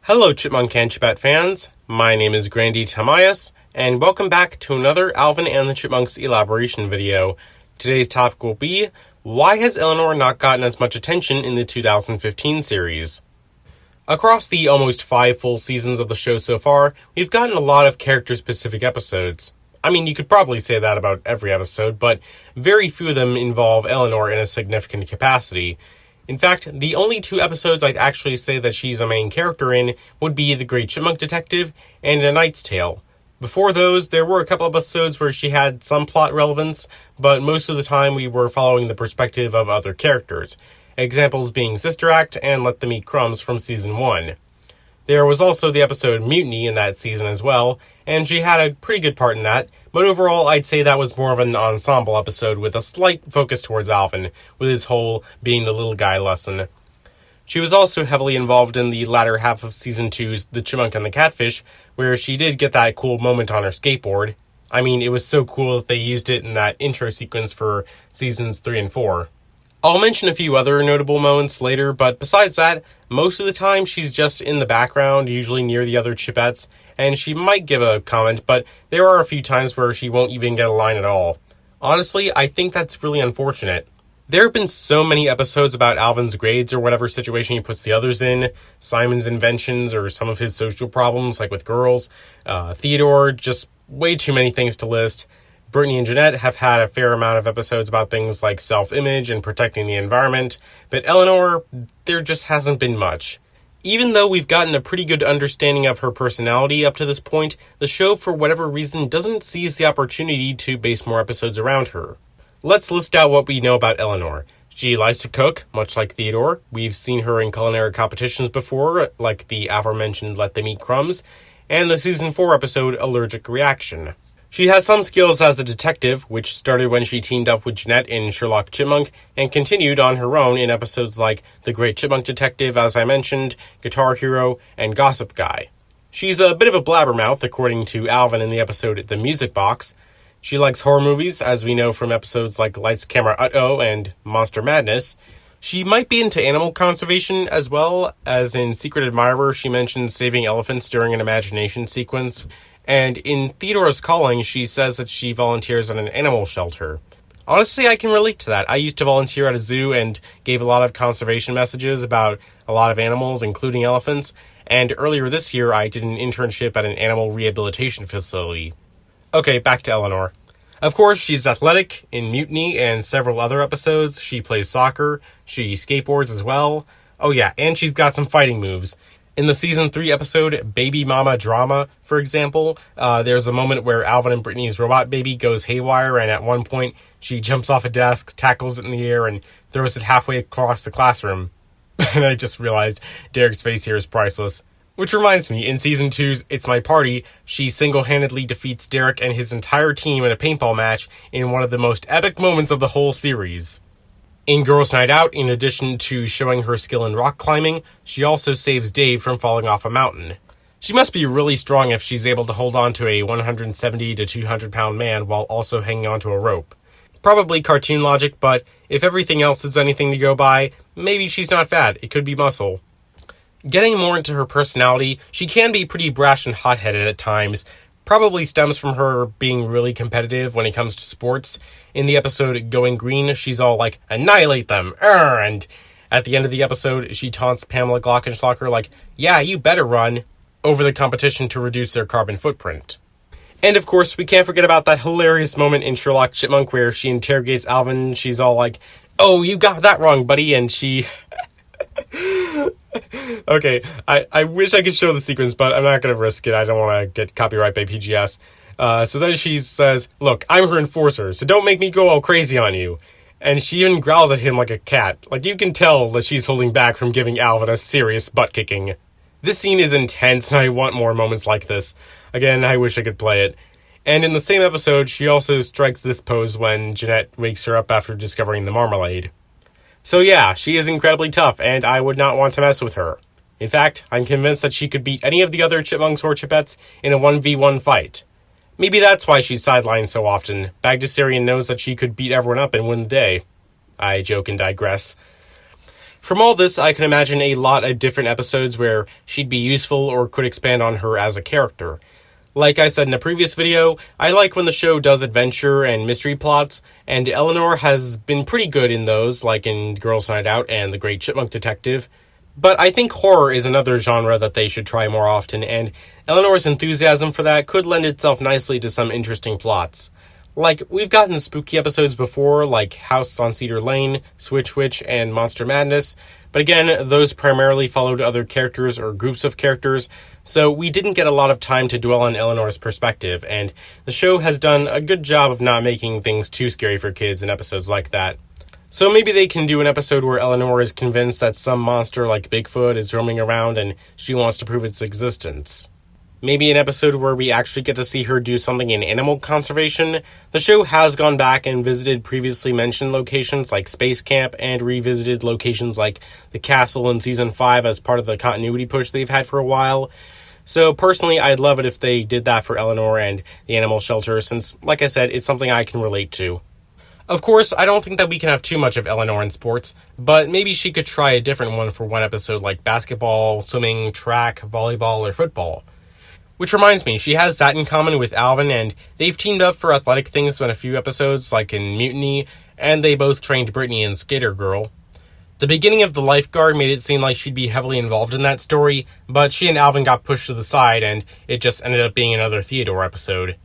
Hello Chipmunk and Chipette fans, my name is Grandy Tamayas, and welcome back to another Alvin and the Chipmunks elaboration video. Today's topic will be, why has Eleanor not gotten as much attention in the 2015 series? Across the almost 5 full seasons of the show so far, we've gotten a lot of character-specific episodes. I mean, you could probably say that about every episode, but very few of them involve Eleanor in a significant capacity. In fact, the only 2 episodes I'd actually say that she's a main character in would be The Great Chipmunk Detective and A Knight's Tale. Before those, there were a couple episodes where she had some plot relevance, but most of the time we were following the perspective of other characters. Examples being Sister Act and Let Them Eat Crumbs from Season 1. There was also the episode Mutiny in that season as well, and she had a pretty good part in that, but overall I'd say that was more of an ensemble episode with a slight focus towards Alvin, with his whole being the little guy lesson. She was also heavily involved in the latter half of Season 2's The Chipmunk and the Catfish, where she did get that cool moment on her skateboard. I mean, it was so cool that they used it in that intro sequence for Seasons 3 and 4. I'll mention a few other notable moments later, but besides that, most of the time she's just in the background, usually near the other Chipettes, and she might give a comment, but there are a few times where she won't even get a line at all. Honestly, I think that's really unfortunate. There have been so many episodes about Alvin's grades or whatever situation he puts the others in, Simon's inventions or some of his social problems like with girls, Theodore, just way too many things to list. Brittany and Jeanette have had a fair amount of episodes about things like self-image and protecting the environment, but Eleanor, there just hasn't been much. Even though we've gotten a pretty good understanding of her personality up to this point, the show, for whatever reason, doesn't seize the opportunity to base more episodes around her. Let's list out what we know about Eleanor. She likes to cook, much like Theodore. We've seen her in culinary competitions before, like the aforementioned Let Them Eat Crumbs, and the Season 4 episode Allergic Reaction. She has some skills as a detective, which started when she teamed up with Jeanette in Sherlock Chipmunk, and continued on her own in episodes like The Great Chipmunk Detective, as I mentioned, Guitar Hero, and Gossip Guy. She's a bit of a blabbermouth, according to Alvin in the episode The Music Box. She likes horror movies, as we know from episodes like Lights, Camera, Uh-Oh, and Monster Madness. She might be into animal conservation, as well as in Secret Admirer she mentions saving elephants during an imagination sequence. And in Theodore's Calling, she says that she volunteers at an animal shelter. Honestly, I can relate to that. I used to volunteer at a zoo and gave a lot of conservation messages about a lot of animals, including elephants. And earlier this year, I did an internship at an animal rehabilitation facility. Okay, back to Eleanor. Of course, she's athletic in Mutiny and several other episodes. She plays soccer. She skateboards as well. Oh yeah, and she's got some fighting moves. In the Season 3 episode, Baby Mama Drama, for example, there's a moment where Alvin and Brittany's robot baby goes haywire, and at one point, she jumps off a desk, tackles it in the air, and throws it halfway across the classroom. And I just realized Derek's face here is priceless. Which reminds me, in Season 2's It's My Party, she single-handedly defeats Derek and his entire team in a paintball match in one of the most epic moments of the whole series. In Girls' Night Out, in addition to showing her skill in rock climbing, she also saves Dave from falling off a mountain. She must be really strong if she's able to hold on to a 170 to 200 pound man while also hanging onto a rope. Probably cartoon logic, but if everything else is anything to go by, maybe she's not fat, it could be muscle. Getting more into her personality, she can be pretty brash and hot-headed at times. Probably stems from her being really competitive when it comes to sports. In the episode Going Green, she's all like, annihilate them, and at the end of the episode, she taunts Pamela Glockenschlager like, yeah, you better run, over the competition to reduce their carbon footprint. And of course, we can't forget about that hilarious moment in Sherlock Chipmunk where she interrogates Alvin, she's all like, oh, you got that wrong, buddy, and she... Okay, I wish I could show the sequence, but I'm not going to risk it. I don't want to get copyright by PGS. So then she says, look, I'm her enforcer, so don't make me go all crazy on you. And she even growls at him like a cat. Like, you can tell that she's holding back from giving Alvin a serious butt-kicking. This scene is intense, and I want more moments like this. Again, I wish I could play it. And in the same episode, she also strikes this pose when Jeanette wakes her up after discovering the marmalade. So yeah, she is incredibly tough, and I would not want to mess with her. In fact, I'm convinced that she could beat any of the other Chipmunks or Chipettes in a 1v1 fight. Maybe that's why she's sidelined so often. Bagdasarian knows that she could beat everyone up and win the day. I joke and digress. From all this, I can imagine a lot of different episodes where she'd be useful or could expand on her as a character. Like I said in a previous video, I like when the show does adventure and mystery plots, and Eleanor has been pretty good in those, like in Girls' Night Out and The Great Chipmunk Detective. But I think horror is another genre that they should try more often, and Eleanor's enthusiasm for that could lend itself nicely to some interesting plots. Like, we've gotten spooky episodes before, like House on Cedar Lane, Switch Witch, and Monster Madness, but again, those primarily followed other characters or groups of characters, so we didn't get a lot of time to dwell on Eleanor's perspective, and the show has done a good job of not making things too scary for kids in episodes like that. So maybe they can do an episode where Eleanor is convinced that some monster like Bigfoot is roaming around and she wants to prove its existence. Maybe an episode where we actually get to see her do something in animal conservation. The show has gone back and visited previously mentioned locations like Space Camp and revisited locations like the castle in Season 5 as part of the continuity push they've had for a while. So personally, I'd love it if they did that for Eleanor and the animal shelter since, like I said, it's something I can relate to. Of course, I don't think that we can have too much of Eleanor in sports, but maybe she could try a different one for one episode like basketball, swimming, track, volleyball, or football. Which reminds me, she has that in common with Alvin, and they've teamed up for athletic things in a few episodes, like in Mutiny, and they both trained Brittany in Skater Girl. The beginning of The Lifeguard made it seem like she'd be heavily involved in that story, but she and Alvin got pushed to the side, and it just ended up being another Theodore episode.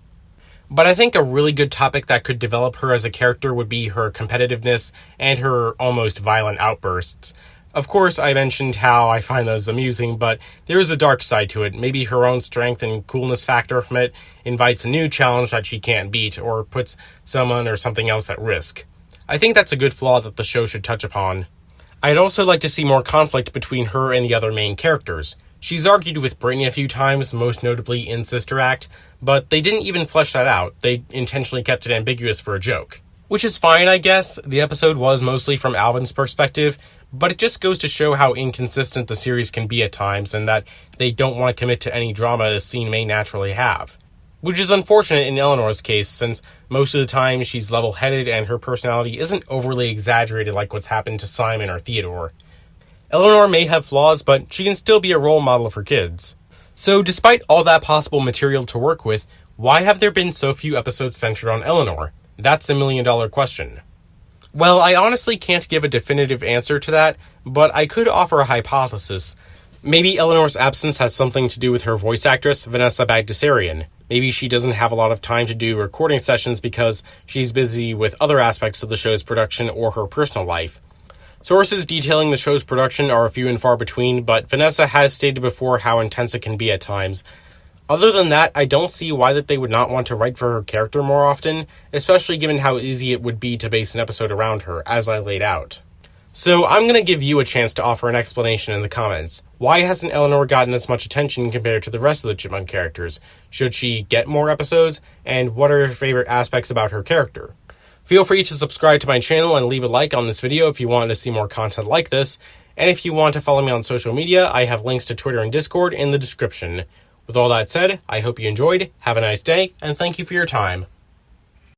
But I think a really good topic that could develop her as a character would be her competitiveness and her almost violent outbursts. Of course, I mentioned how I find those amusing, but there is a dark side to it. Maybe her own strength and coolness factor from it invites a new challenge that she can't beat, or puts someone or something else at risk. I think that's a good flaw that the show should touch upon. I'd also like to see more conflict between her and the other main characters. She's argued with Brittany a few times, most notably in Sister Act, but they didn't even flesh that out. They intentionally kept it ambiguous for a joke. Which is fine, I guess. The episode was mostly from Alvin's perspective, but it just goes to show how inconsistent the series can be at times, and that they don't want to commit to any drama a scene may naturally have. Which is unfortunate in Eleanor's case, since most of the time she's level-headed and her personality isn't overly exaggerated like what's happened to Simon or Theodore. Eleanor may have flaws, but she can still be a role model for kids. So despite all that possible material to work with, why have there been so few episodes centered on Eleanor? That's the million-dollar question. Well, I honestly can't give a definitive answer to that, but I could offer a hypothesis. Maybe Eleanor's absence has something to do with her voice actress, Vanessa Bagdasarian. Maybe she doesn't have a lot of time to do recording sessions because she's busy with other aspects of the show's production or her personal life. Sources detailing the show's production are few and far between, but Vanessa has stated before how intense it can be at times. Other than that, I don't see why that they would not want to write for her character more often, especially given how easy it would be to base an episode around her, as I laid out. So I'm going to give you a chance to offer an explanation in the comments. Why hasn't Eleanor gotten as much attention compared to the rest of the Chipmunk characters? Should she get more episodes? And what are your favorite aspects about her character? Feel free to subscribe to my channel and leave a like on this video if you want to see more content like this. And if you want to follow me on social media, I have links to Twitter and Discord in the description. With all that said, I hope you enjoyed, have a nice day, and thank you for your time.